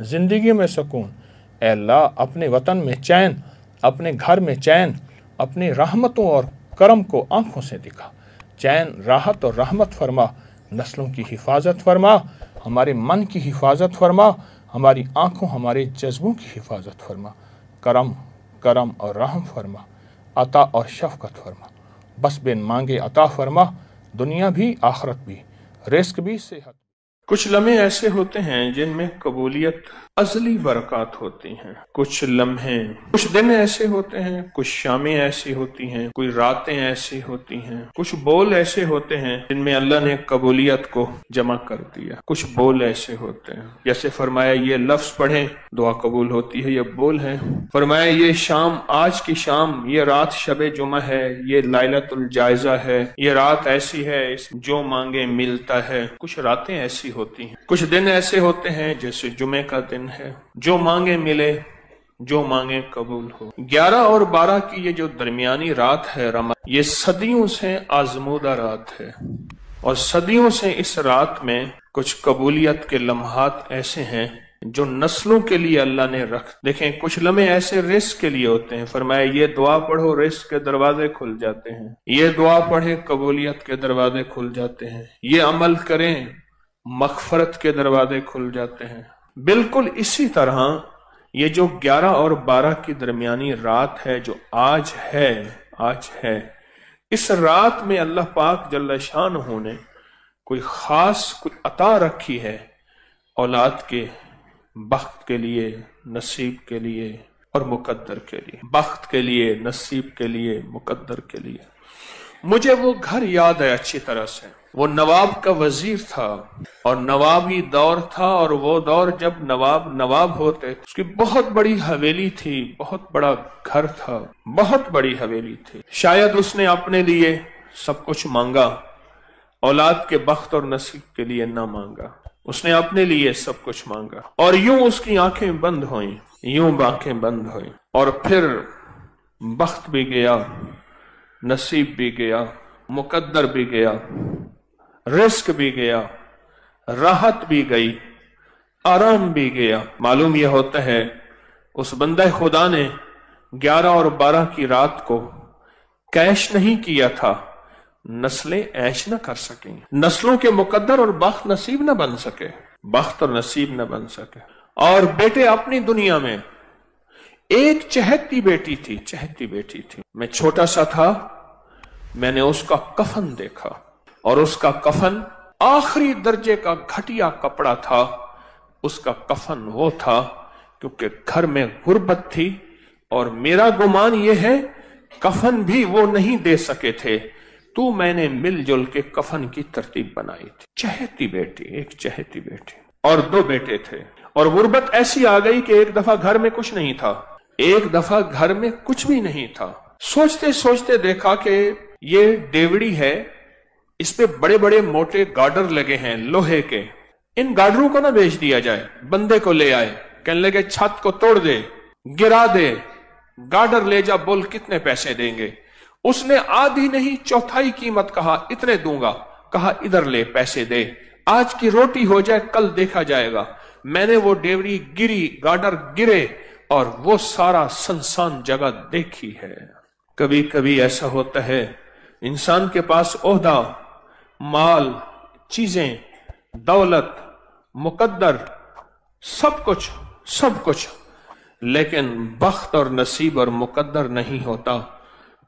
زندگی میں سکون، اے اللہ اپنے وطن میں چین، اپنے گھر میں چین، اپنی رحمتوں اور کرم کو آنکھوں سے دکھا، چین، راحت اور رحمت فرما، نسلوں کی حفاظت فرما، ہمارے من کی حفاظت فرما، ہماری آنکھوں ہمارے جذبوں کی حفاظت فرما، کرم اور رحم فرما، عطا اور شفقت فرما، بس بن مانگے عطا فرما، دنیا بھی آخرت بھی، رزق بھی صحت۔ کچھ لمحے ایسے ہوتے ہیں جن میں قبولیت ازلی برکات ہوتی ہیں، کچھ لمحے، کچھ دن ایسے ہوتے ہیں، کچھ شامیں ایسی ہوتی ہیں، کوئی راتیں ایسی ہوتی ہیں، کچھ بول ایسے ہوتے ہیں جن میں اللہ نے قبولیت کو جمع کر دیا، کچھ بول ایسے ہوتے ہیں جیسے فرمایا یہ لفظ پڑھیں دعا قبول ہوتی ہے، یہ بول ہے، فرمایا یہ شام، آج کی شام، یہ رات شب جمعہ ہے، یہ لیلۃ الجائزہ ہے، یہ رات ایسی ہے جو مانگے ملتا ہے، کچھ راتیں ایسی ہوتی ہیں، کچھ دن ایسے ہوتے ہیں جیسے جمعے کا دن ہے، جو مانگے ملے، جو مانگے قبول ہو۔ 11 اور 12 کی یہ جو درمیانی رات ہے رمضان، یہ صدیوں سے آزمودہ رات ہے، اور صدیوں سے اس رات میں کچھ قبولیت کے لمحات ایسے ہیں جو نسلوں کے لیے اللہ نے دیکھیں کچھ لمحے ایسے رزق کے لیے ہوتے ہیں، فرمایا یہ دعا پڑھو رزق کے دروازے کھل جاتے ہیں، یہ دعا پڑھیں قبولیت کے دروازے کھل جاتے ہیں، یہ عمل کریں مغفرت کے دروازے کھل جاتے ہیں۔ بالکل اسی طرح یہ جو 11 اور 12 کی درمیانی رات ہے جو آج ہے، اس رات میں اللہ پاک جل شانہ نے کوئی خاص کوئی عطا رکھی ہے اولاد کے، بخت کے لیے، نصیب کے لیے اور مقدر کے لیے، بخت کے لیے، نصیب کے لیے، مقدر کے لیے۔ مجھے وہ گھر یاد ہے اچھی طرح سے، وہ نواب کا وزیر تھا اور نوابی دور تھا، اور وہ دور جب نواب ہوتے، اس کی بہت بڑی حویلی تھی، بہت بڑا گھر تھا، بہت بڑی حویلی تھی۔ شاید اس نے اپنے لیے سب کچھ مانگا، اولاد کے بخت اور نصیب کے لیے نہ مانگا، اس نے اپنے لیے سب کچھ مانگا، اور یوں اس کی آنکھیں بند ہوئیں، اور پھر بخت بھی گیا، نصیب بھی گیا، مقدر بھی گیا، رزق بھی گیا، راحت بھی گئی، آرام بھی گیا۔ معلوم یہ ہوتا ہے اس بندہ خدا نے 11 اور 12 کی رات کو کیش نہیں کیا تھا، نسلیں ایش نہ کر سکیں، نسلوں کے مقدر اور بخت نصیب نہ بن سکے، بخت اور نصیب نہ بن سکے۔ اور بیٹے اپنی دنیا میں ایک چہتی بیٹی تھی، میں چھوٹا سا تھا، میں نے اس کا کفن دیکھا، اور اس کا کفن آخری درجے کا گھٹیا کپڑا تھا، اس کا کفن وہ تھا کیونکہ گھر میں غربت تھی، اور میرا گمان یہ ہے کفن بھی وہ نہیں دے سکے تھے، تو میں نے مل جل کے کفن کی ترتیب بنائی تھی۔ چہتی بیٹی، ایک چہتی بیٹی، اور 2 بیٹے تھے، اور غربت ایسی آ گئی کہ ایک دفعہ گھر میں کچھ نہیں تھا، ایک دفعہ گھر میں کچھ بھی نہیں تھا۔ سوچتے سوچتے دیکھا کہ یہ ڈیوڑی ہے، اس پہ بڑے بڑے موٹے گارڈر لگے ہیں لوہے کے، ان گارڈروں کو نہ بیچ دیا جائے۔ بندے کو لے آئے، کہنے لگے چھت کو توڑ دے، گرا دے، گارڈر لے جا، بول کتنے پیسے دیں گے۔ اس نے آدھی نہیں چوتھائی قیمت کہا، اتنے دوں گا، کہا ادھر لے پیسے دے، آج کی روٹی ہو جائے کل دیکھا جائے گا۔ میں نے وہ ڈیوڑی گری، گارڈر گرے، اور وہ سارا سنسان جگہ دیکھی ہے۔ کبھی کبھی ایسا ہوتا ہے انسان کے پاس عہدہ، مال، چیزیں، دولت، مقدر، سب کچھ، لیکن بخت اور نصیب اور مقدر نہیں ہوتا،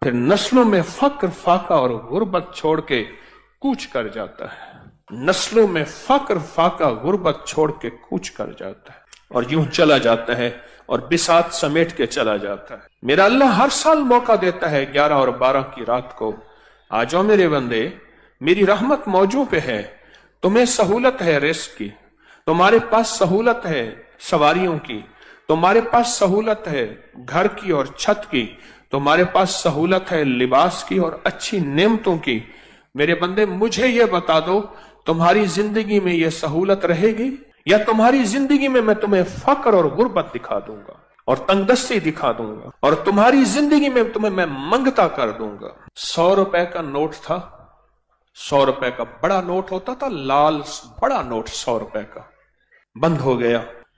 پھر نسلوں میں فقر، فاقہ اور غربت چھوڑ کے کوچ کر جاتا ہے، نسلوں میں فقر، فاقہ، غربت چھوڑ کے کوچ کر جاتا ہے، اور یوں چلا جاتا ہے اور بساط سمیٹ کے چلا جاتا ہے۔ میرا اللہ ہر سال موقع دیتا ہے 11 اور 12 کی رات کو، آ جاؤ میرے بندے، میری رحمت موجود پہ ہے، تمہیں سہولت ہے رزق کی، تمہارے پاس سہولت ہے سواریوں کی، تمہارے پاس سہولت ہے گھر کی اور چھت کی، تمہارے پاس سہولت ہے لباس کی اور اچھی نعمتوں کی۔ میرے بندے مجھے یہ بتا دو، تمہاری زندگی میں یہ سہولت رہے گی، یا تمہاری زندگی میں تمہیں فقر اور غربت دکھا دوں گا اور تنگ دستی دکھا دوں گا، اور تمہاری زندگی میں تمہیں میں منگتا کر دوں گا۔ 100 روپے کا نوٹ تھا، 100 روپے کا بڑا نوٹ ہوتا تھا، لال بڑا نوٹ 100 روپے کا، بند ہو گیا،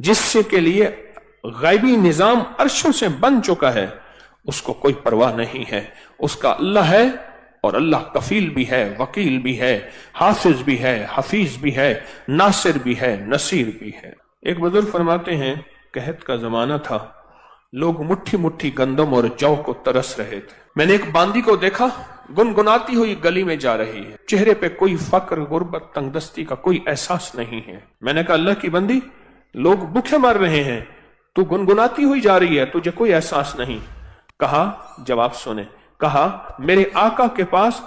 جس سے کے لیے غیبی نظام عرشوں سے بن چکا ہے، اس کو کوئی پرواہ نہیں ہے. اس کا اللہ ہے، اور اللہ کفیل بھی ہے، وکیل بھی ہے، حافظ بھی ہے، حفیظ بھی ہے، ناصر بھی ہے، نصیر بھی ہے. ایک بزرگ فرماتے ہیں قحط کا زمانہ تھا، لوگ مٹھی مٹھی گندم اور جو کو ترس رہے تھے. میں نے ایک باندی کو دیکھا، گنگناتی ہوئی گلی میں جا رہی ہے، چہرے پہ کوئی فقر، غربت، تنگ دستی کا کوئی احساس نہیں ہے. میں نے کہا اللہ کی بندی، لوگ بھوکے مر رہے ہیں، تو گنگناتی ہوئی جا رہی ہے، تجھے کوئی احساس نہیں. کہا، جواب سنے، کہا میرے آقا کے پاس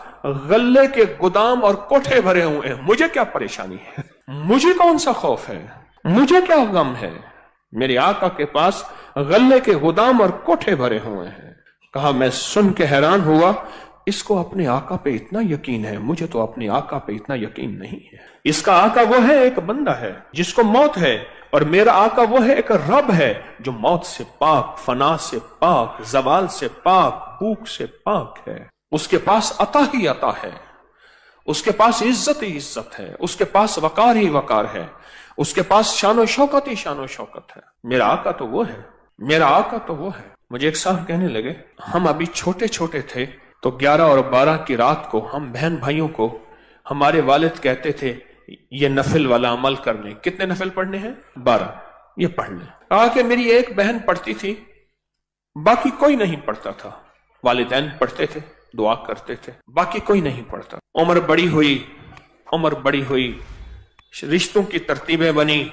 غلے کے گودام اور کوٹھے بھرے ہوئے ہیں، مجھے کیا پریشانی ہے، مجھے کون سا خوف ہے، مجھے کیا غم ہے، میرے آقا کے پاس غلے کے گودام اور کوٹھے بھرے ہوئے ہیں. کہا میں سن کے حیران ہوا، اس کو اپنے آقا پہ اتنا یقین ہے، مجھے تو اپنے آقا پہ اتنا یقین نہیں ہے. اس کا آقا وہ ہے، ایک بندہ ہے جس کو موت ہے، اور میرا آقا وہ ہے، ایک رب ہے جو موت سے پاک، فنا سے پاک، زوال سے پاک، بھوک سے پاک ہے. اس کے پاس عطا ہی عطا ہے، اس کے پاس عزت ہی عزت ہے، اس کے پاس وقار ہی وقار ہے، اس کے پاس شان و شوکت ہی شان و شوکت ہے. میرا آقا تو وہ ہے، میرا آقا تو وہ ہے. مجھے ایک صاحب کہنے لگے، ہم ابھی چھوٹے چھوٹے تھے تو 11 اور 12 کی رات کو ہم بہن بھائیوں کو ہمارے والد کہتے تھے یہ نفل والا عمل کر لیں. کتنے نفل پڑھنے ہیں؟ 12. یہ پڑھ لیں. کہا کہ میری ایک بہن پڑھتی تھی، باقی کوئی نہیں پڑھتا تھا. والدین پڑھتے تھے، دعا کرتے تھے، باقی کوئی نہیں پڑھتا. عمر بڑی ہوئی، رشتوں کی ترتیبیں بنی،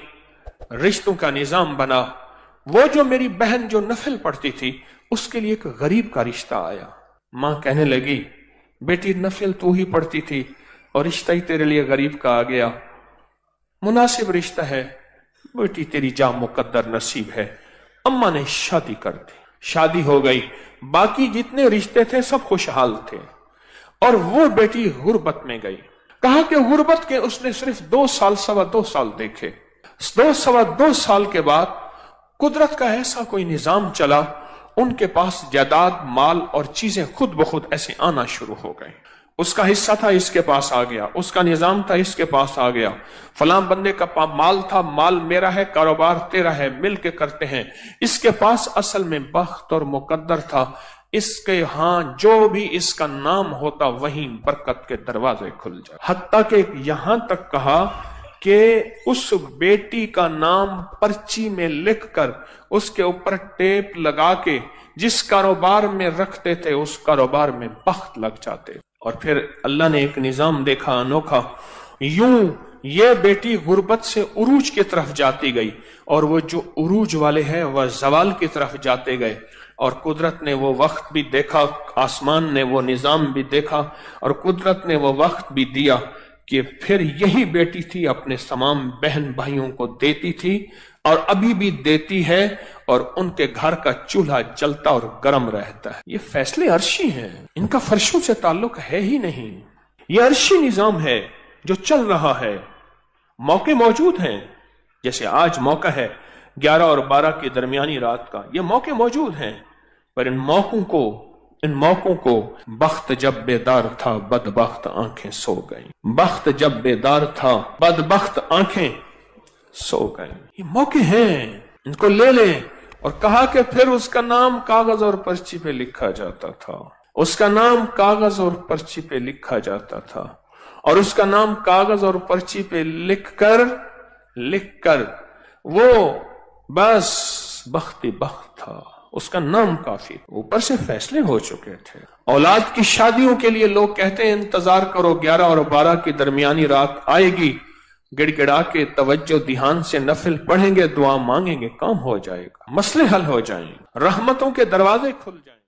رشتوں کا نظام بنا. وہ جو میری بہن جو نفل پڑھتی تھی، اس کے لیے ایک غریب کا رشتہ آیا. ماں کہنے لگی بیٹی نفل تو ہی پڑھتی تھی اور رشتہ ہی تیرے لیے غریب کا آ گیا، مناسب رشتہ ہے بیٹی، تیری جاں مقدر نصیب ہے. اماں نے شادی کر دی، شادی ہو گئی، باقی جتنے رشتے تھے سب خوشحال تھے، اور وہ بیٹی غربت میں گئی. کہا کہ غربت کے اس نے صرف 2 سال، 2.25 سال دیکھے. 2 سال کے بعد قدرت کا ایسا کوئی نظام چلا، ان کے پاس جائیداد، مال اور چیزیں خود بخود ایسے آنا شروع ہو گئے. اس کا حصہ تھا، اس کے پاس آ گیا، اس کا نظام تھا، اس کے پاس آ گیا. فلاں بندے کا مال تھا، مال میرا ہے، کاروبار تیرا ہے، مل کے کرتے ہیں. اس کے پاس اصل میں بخت اور مقدر تھا، اس کے ہاں جو بھی اس کا نام ہوتا وہیں برکت کے دروازے کھل جائے. حتیٰ کہ یہاں تک کہا کہ اس بیٹی کا نام پرچی میں لکھ کر اس کے اوپر ٹیپ لگا کے جس کاروبار میں رکھتے تھے اس کاروبار میں بخت لگ جاتے. اور پھر اللہ نے ایک نظام دیکھا انوکھا، یوں یہ بیٹی غربت سے عروج کی طرف جاتی گئی، اور وہ جو عروج والے ہیں وہ زوال کی طرف جاتے گئے. اور قدرت نے وہ وقت بھی دیکھا، آسمان نے وہ نظام بھی دیکھا، اور قدرت نے وہ وقت بھی دیا کہ پھر یہی بیٹی تھی اپنے تمام بہن بھائیوں کو دیتی تھی، اور ابھی بھی دیتی ہے، اور ان کے گھر کا چولہا جلتا اور گرم رہتا ہے. یہ فیصلے عرشی ہیں، ان کا فرشوں سے تعلق ہے ہی نہیں. یہ عرشی نظام ہے جو چل رہا ہے. موقع موجود ہیں، جیسے آج موقع ہے 11 اور 12 کی درمیانی رات کا، یہ موقع موجود ہیں، پر ان موقعوں کو بخت جب بیدار تھا بدبخت آنکھیں سو گئیں. بخت جب بیدار تھا بدبخت آنکھیں سو گئیں. یہ موقع ہیں، ان کو لے لیں. اور کہا کہ پھر اس کا نام کاغذ اور پرچی پہ لکھا جاتا تھا، اس کا نام کاغذ اور پرچی پہ لکھا جاتا تھا، اور اس کا نام کاغذ اور پرچی پہ لکھ کر وہ بس بختی بخت تھا، اس کا نام کافی. اوپر سے فیصلے ہو چکے تھے. اولاد کی شادیوں کے لیے لوگ کہتے ہیں انتظار کرو، 11 اور 12 کی درمیانی رات آئے گی، گڑ گڑا کے توجہ دھیان سے نفل پڑھیں گے، دعا مانگیں گے، کام ہو جائے گا، مسئلے حل ہو جائیں گے، رحمتوں کے دروازے کھل جائیں.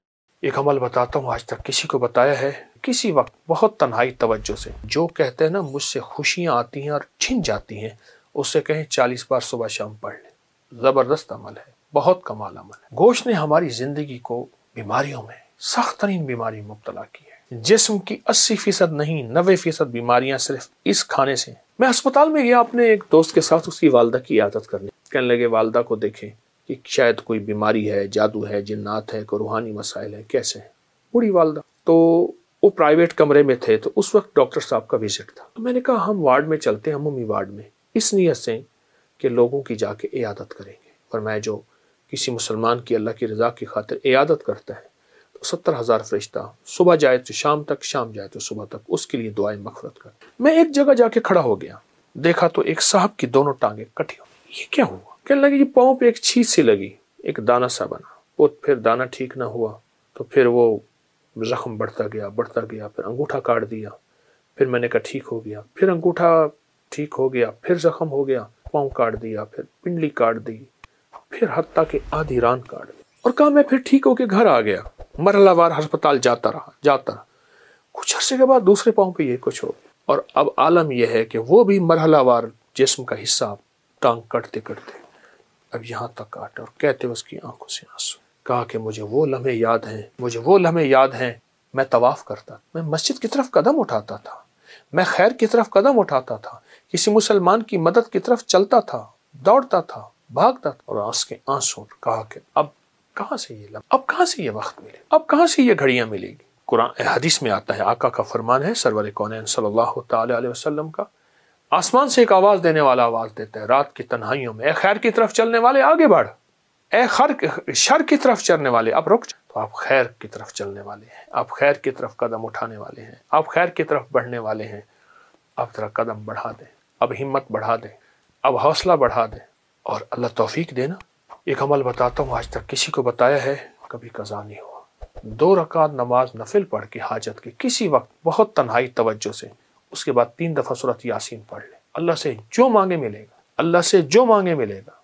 ایک عمل بتاتا ہوں، آج تک کسی کو بتایا ہے، کسی وقت بہت تنہائی توجہ سے جو کہتے ہیں نا مجھ سے خوشیاں آتی ہیں اور چھن جاتی ہیں، اس سے کہیں 40 بار صبح شام پڑھ لیں. زبردست عمل ہے، بہت کمال عمل ہے. گوشت نے ہماری زندگی کو بیماریوں میں، سخت ترین بیماری مبتلا کی ہے. جسم کی 80% نہیں 90% بیماریاں صرف اس کھانے سے. میں اسپتال میں گیا اپنے ایک دوست کے ساتھ، اس کی والدہ کی عیادت کرنے. کہنے لگے والدہ کو دیکھیں کہ شاید کوئی بیماری ہے، جادو ہے، جنات ہے، کوئی روحانی مسائل ہے. کیسے ہیں؟ بوڑھی والدہ. تو وہ پرائیویٹ کمرے میں تھے، تو اس وقت ڈاکٹر صاحب کا وزٹ تھا. تو میں نے کہا ہم وارڈ میں چلتے ہیں، عمومی وارڈ میں، اس نیت سے کہ لوگوں کی جا کے عیادت کریں گے، فرمایا جو کسی مسلمان کی اللہ کی رضا کی خاطر عیادت کرتا ہے تو 70,000 فرشتہ صبح جائے تو شام تک، شام جائے تو صبح تک اس کے لیے دعائیں مغفرت کرتے۔ میں ایک جگہ جا کے کھڑا ہو گیا، دیکھا تو ایک صاحب کی دونوں ٹانگیں کٹی ہوئی۔ یہ کیا ہوا؟ کہنے لگے یہ پاؤں پہ ایک چیز سی لگی، ایک دانہ سا بنا، وہ پھر دانہ ٹھیک نہ ہوا تو پھر وہ زخم بڑھتا گیا، پھر انگوٹھا کاٹ دیا، پھر میں نے کہا ٹھیک ہو گیا، پھر انگوٹھا ٹھیک ہو گیا، پھر زخم ہو گیا، پاؤں کاٹ دیا، پھر پنڈلی کاٹ دی، پھر حتیٰ کہ آدھی ران کاٹ دی، اور کہا میں پھر ٹھیک ہو کے گھر آ گیا، مرحلہ وار ہسپتال جاتا رہا۔ کچھ عرصے کے بعد دوسرے پاؤں پہ یہ کچھ ہو گیا، اور اب عالم یہ ہے کہ وہ بھی مرحلہ وار جسم کا حصہ ٹانگ کٹتے کٹتے اب یہاں تک کاٹا، اور کہتے اس کی آنکھوں سے آنسو۔ کہا کہ مجھے وہ لمحے یاد ہیں، میں طواف کرتا، میں مسجد کی طرف قدم اٹھاتا تھا، میں خیر کی طرف قدم اٹھاتا تھا، کسی مسلمان کی مدد کی طرف چلتا تھا، دوڑتا تھا، بھاگتا تھا، اور اس کے آنسو۔ کہا کہ اب کہاں سے یہ لمحہ، اب کہاں سے یہ وقت ملے، اب کہاں سے یہ گھڑیاں ملے گی؟ قرآن حدیث میں آتا ہے، آقا کا فرمان ہے سرور کونین صلی اللہ تعالی علیہ وسلم کا، آسمان سے ایک آواز دینے والا آواز دیتا ہے رات کی تنہائیوں میں، اے خیر کی طرف چلنے والے آگے بڑھ، اے شر کی طرف چلنے والے اب رک جا۔ تو آپ خیر کی طرف چلنے والے ہیں، آپ خیر کی طرف قدم اٹھانے والے ہیں، آپ خیر کی طرف بڑھنے والے ہیں، اب ذرا قدم بڑھا دیں، اب ہمت بڑھا دیں، اب حوصلہ بڑھا دیں، اور اللہ توفیق دینا۔ ایک عمل بتاتا ہوں، آج تک کسی کو بتایا ہے، کبھی قضا نہیں ہوا۔ 2 رکعت نماز نفل پڑھ کے حاجت کے کسی وقت بہت تنہائی توجہ سے، اس کے بعد 3 دفعہ سورۃ یاسین پڑھ لیں، اللہ سے جو مانگے ملے گا، اللہ سے جو مانگے ملے گا،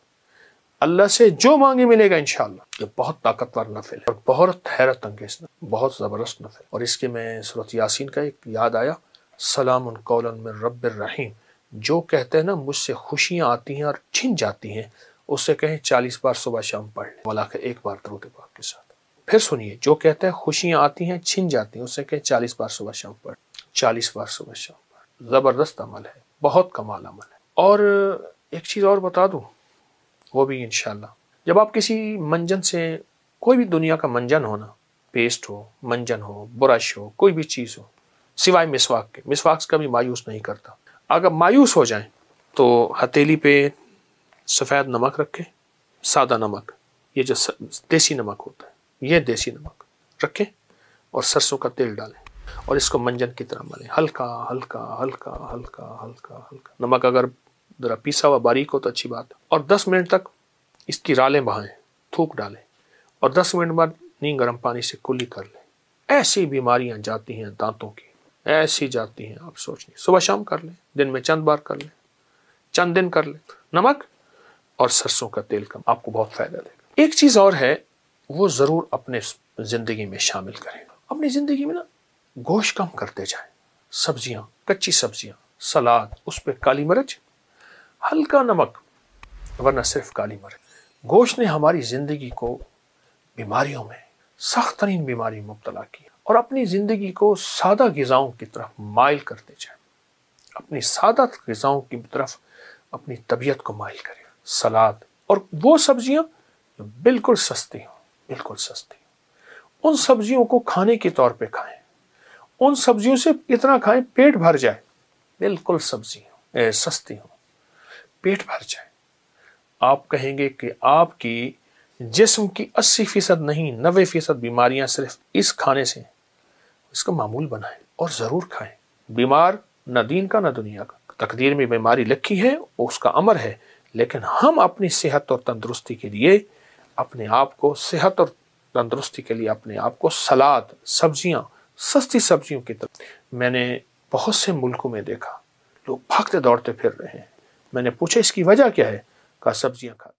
اللہ سے جو مانگے ملے گا انشاءاللہ۔ یہ بہت طاقتور نفل ہے اور بہت حیرت انگیز نفل، بہت زبردست نفل۔ اور اس کے میں سورۃ یاسین کا ایک یاد آیا، سلام قولا من رب الرحیم، جو کہتے ہیں نا مجھ سے خوشیاں آتی ہیں اور چھن جاتی ہیں، اس سے کہیں 40 بار صبح شام پڑھ لیں، والا کہ 1 بار درود پاک کے ساتھ۔ پھر سنیے، جو کہتے ہیں خوشیاں آتی ہیں چھن جاتی ہیں، اس سے کہیں 40 بار صبح شام پڑھ، 40 بار صبح شام پڑھ۔ زبردست عمل ہے، بہت کمال عمل ہے۔ اور ایک چیز اور بتا دوں، وہ بھی انشاءاللہ، جب آپ کسی منجن سے، کوئی بھی دنیا کا منجن ہونا، پیسٹ ہو، منجن ہو، برش ہو، کوئی بھی چیز ہو، سوائے مسواک کے، مسواک سے کبھی مایوس نہیں کرتا۔ اگر مایوس ہو جائیں تو ہتھیلی پہ سفید نمک رکھیں، سادہ نمک، یہ جو دیسی نمک ہوتا ہے، یہ دیسی نمک رکھیں، اور سرسوں کا تیل ڈالیں، اور اس کو منجن کی طرح ملیں، ہلکا ہلکا ہلکا ہلکا ہلکا ہلکا۔ نمک اگر ذرا پیسا ہوا باریک ہو تو اچھی بات ہے، اور 10 منٹ تک اس کی رالیں بہائیں، تھوک ڈالیں، اور 10 منٹ بعد نیم گرم پانی سے کلی کر لیں۔ ایسی بیماریاں جاتی ہیں دانتوں کی، ایسی جاتی ہیں آپ سوچ نہیں۔ صبح شام کر لیں، دن میں چند بار کر لیں، چند دن کر لیں۔ نمک اور سرسوں کا تیل کا آپ کو بہت فائدہ دے گا۔ ایک چیز اور ہے، وہ ضرور اپنے زندگی میں شامل کریں۔ اپنی زندگی میں نا گوشت کم کرتے جائیں، سبزیاں، کچی سبزیاں، سلاد، اس پہ کالی مرچ، ہلکا نمک، ورنہ صرف کالی مرچ۔ گوشت نے ہماری زندگی کو بیماریوں میں، سخت ترین بیماری میں مبتلا کیا، اور اپنی زندگی کو سادہ غذاؤں کی طرف مائل کرتے جائیں، اپنی سادہ غذاؤں کی طرف اپنی طبیعت کو مائل کریں۔ سلاد اور وہ سبزیاں جو بالکل سستی ہوں، بالکل سستی ہوں، ان سبزیوں کو کھانے کے طور پہ کھائیں، ان سبزیوں سے اتنا کھائیں پیٹ بھر جائے، بالکل سبزیاں سستی ہوں، پیٹ بھر جائے۔ آپ کہیں گے کہ آپ کی جسم کی 80% نہیں 90% بیماریاں صرف اس کھانے سے، اس کا معمول بنائیں اور ضرور کھائیں۔ بیمار نہ دین کا نہ دنیا کا، تقدیر میں بیماری لکھی ہے، اس کا امر ہے، لیکن ہم اپنی صحت اور تندرستی کے لیے اپنے آپ کو، صحت اور تندرستی کے لیے اپنے آپ کو سلاد، سبزیاں، سستی سبزیوں کی طرف۔ میں نے بہت سے ملکوں میں دیکھا لوگ بھاگتے دوڑتے پھر رہے ہیں، میں نے پوچھا اس کی وجہ کیا ہے، کہا سبزیاں کھاتے۔